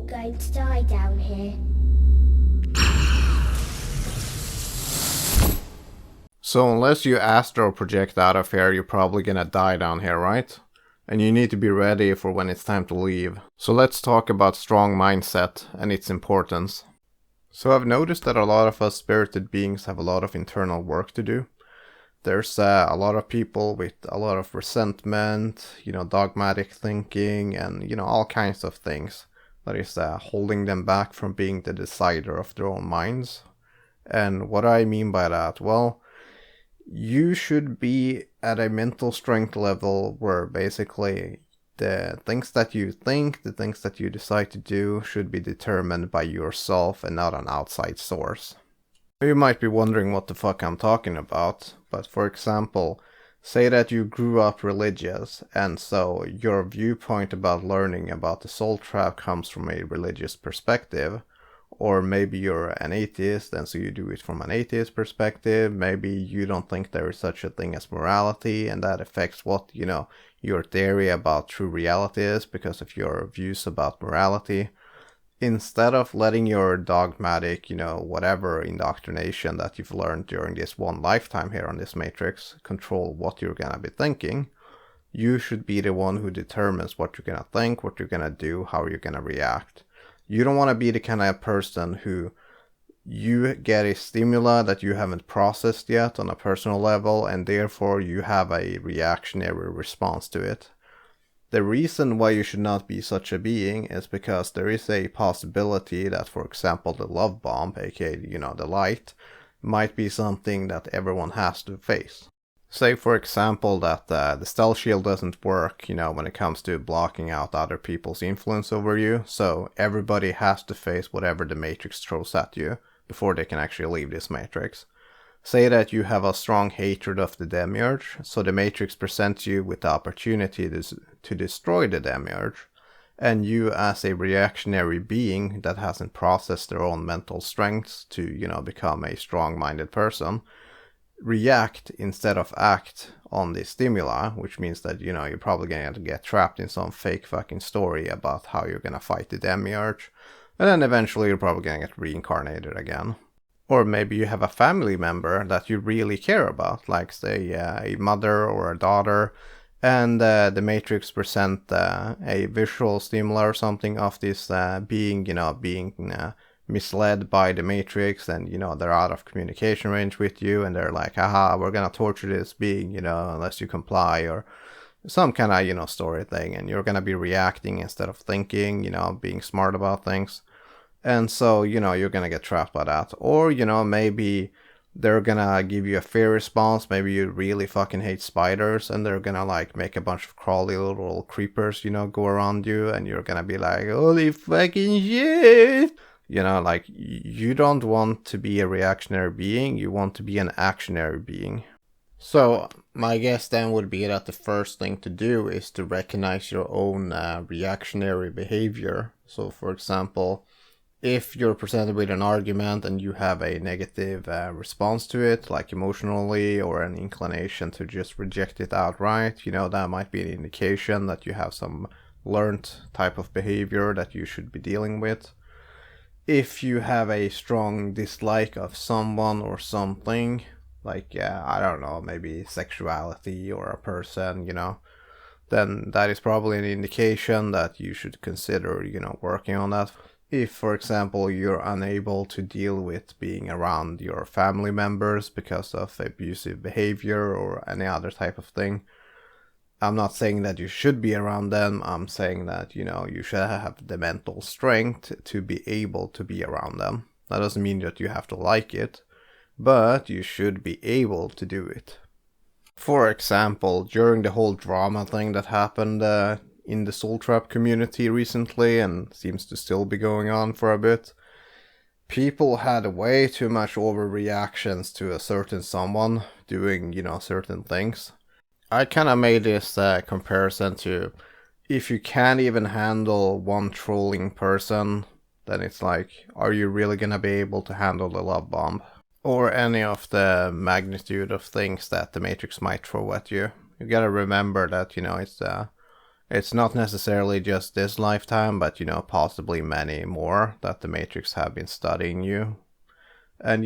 all going to die down here. So unless you astral project out of here, you're probably gonna die down here, right? And you need to be ready for when it's time to leave. So let's talk about strong mindset and its importance. So I've noticed that a lot of us spirited beings have a lot of internal work to do. There's a lot of people with a lot of resentment, dogmatic thinking, and, all kinds of things that is holding them back from being the decider of their own minds. And what do I mean by that? Well, you should be at a mental strength level where basically the things that you think, the things that you decide to do should be determined by yourself and not an outside source. You might be wondering what the fuck I'm talking about, but for example, say that you grew up religious, and so your viewpoint about learning about the soul trap comes from a religious perspective. Or maybe you're an atheist, and so you do it from an atheist perspective. Maybe you don't think there is such a thing as morality, and that affects what, your theory about true reality is because of your views about morality. Instead of letting your dogmatic, whatever indoctrination that you've learned during this one lifetime here on this matrix control what you're gonna be thinking, you should be the one who determines what you're gonna think, what you're gonna do, how you're gonna react. You don't want to be the kind of person who you get a stimuli that you haven't processed yet on a personal level, and therefore you have a reactionary response to it. The reason why you should not be such a being is because there is a possibility that, for example, the love bomb, aka, the light, might be something that everyone has to face. Say, for example, that the stealth shield doesn't work, when it comes to blocking out other people's influence over you, so everybody has to face whatever the Matrix throws at you before they can actually leave this Matrix. Say that you have a strong hatred of the Demiurge, so the Matrix presents you with the opportunity to destroy the Demiurge, and you as a reactionary being that hasn't processed their own mental strengths to, become a strong-minded person, react instead of act on the stimuli, which means that, you're probably going to get trapped in some fake fucking story about how you're going to fight the Demiurge, and then eventually you're probably going to get reincarnated again. Or maybe you have a family member that you really care about, like say a mother or a daughter, and the Matrix present a visual stimuli or something of this being, being misled by the Matrix, and they're out of communication range with you, and they're like, haha, we're gonna torture this being, unless you comply, or some kind of story thing, and you're gonna be reacting instead of thinking, being smart about things. And so you're gonna get trapped by that. Or maybe they're gonna give you a fear response. Maybe you really fucking hate spiders, and they're gonna like make a bunch of crawly little creepers go around you, and you're gonna be like, holy fucking shit. You don't want to be a reactionary being, you want to be an actionary being. So, my guess then would be that the first thing to do is to recognize your own reactionary behavior. So, for example, if you're presented with an argument and you have a negative response to it, like emotionally, or an inclination to just reject it outright, that might be an indication that you have some learned type of behavior that you should be dealing with. If you have a strong dislike of someone or something, like, I don't know, maybe sexuality or a person, then that is probably an indication that you should consider, working on that. If, for example, you're unable to deal with being around your family members because of abusive behavior or any other type of thing, I'm not saying that you should be around them. I'm saying that, you should have the mental strength to be able to be around them. That doesn't mean that you have to like it, but you should be able to do it. For example, during the whole drama thing that happened in the Soul Trap community recently, and seems to still be going on for a bit, people had way too much overreactions to a certain someone doing, certain things. I kind of made this comparison to, if you can't even handle one trolling person, then it's like, are you really gonna be able to handle the love bomb? Or any of the magnitude of things that the Matrix might throw at you. You gotta remember that, It's not necessarily just this lifetime, but possibly many more that the Matrix have been studying you. And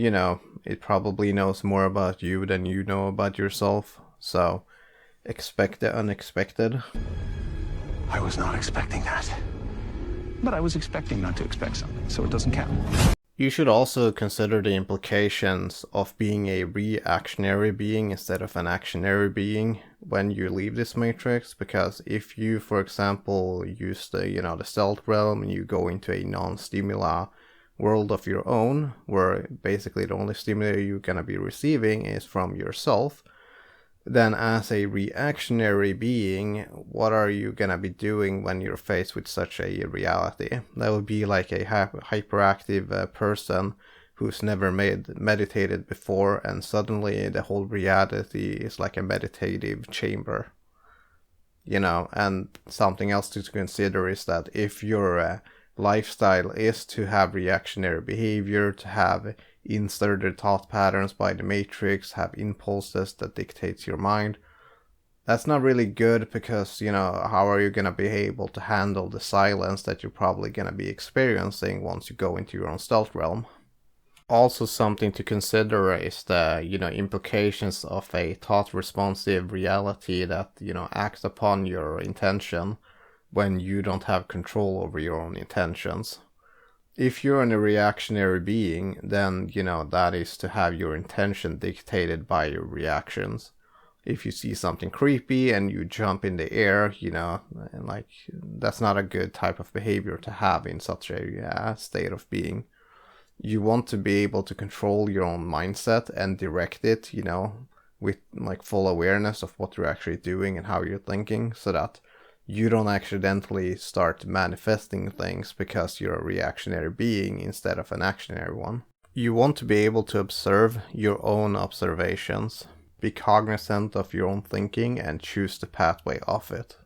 it probably knows more about you than you know about yourself. So expect the unexpected. I was not expecting that. But I was expecting not to expect something, so it doesn't count. You should also consider the implications of being a reactionary being instead of an actionary being when you leave this matrix, because if you, for example, use the stealth realm and you go into a non-stimuli world of your own, where basically the only stimuli you're gonna be receiving is from yourself, then as a reactionary being, what are you gonna be doing when you're faced with such a reality? That would be like a hyperactive person who's never meditated before, and suddenly the whole reality is like a meditative chamber. And something else to consider is that if your lifestyle is to have reactionary behavior, to have inserted thought patterns by the matrix, have impulses that dictates your mind, that's not really good, because how are you going to be able to handle the silence that you're probably going to be experiencing once you go into your own stealth realm? Also, something to consider is the implications of a thought responsive reality that acts upon your intention when you don't have control over your own intentions. If you're a reactionary being, then that is to have your intention dictated by your reactions. If you see something creepy and you jump in the air, and like, that's not a good type of behavior to have in such a state of being. You want to be able to control your own mindset and direct it, with like full awareness of what you're actually doing and how you're thinking, so that you don't accidentally start manifesting things because you're a reactionary being instead of an actionary one. You want to be able to observe your own observations, be cognizant of your own thinking, and choose the pathway of it.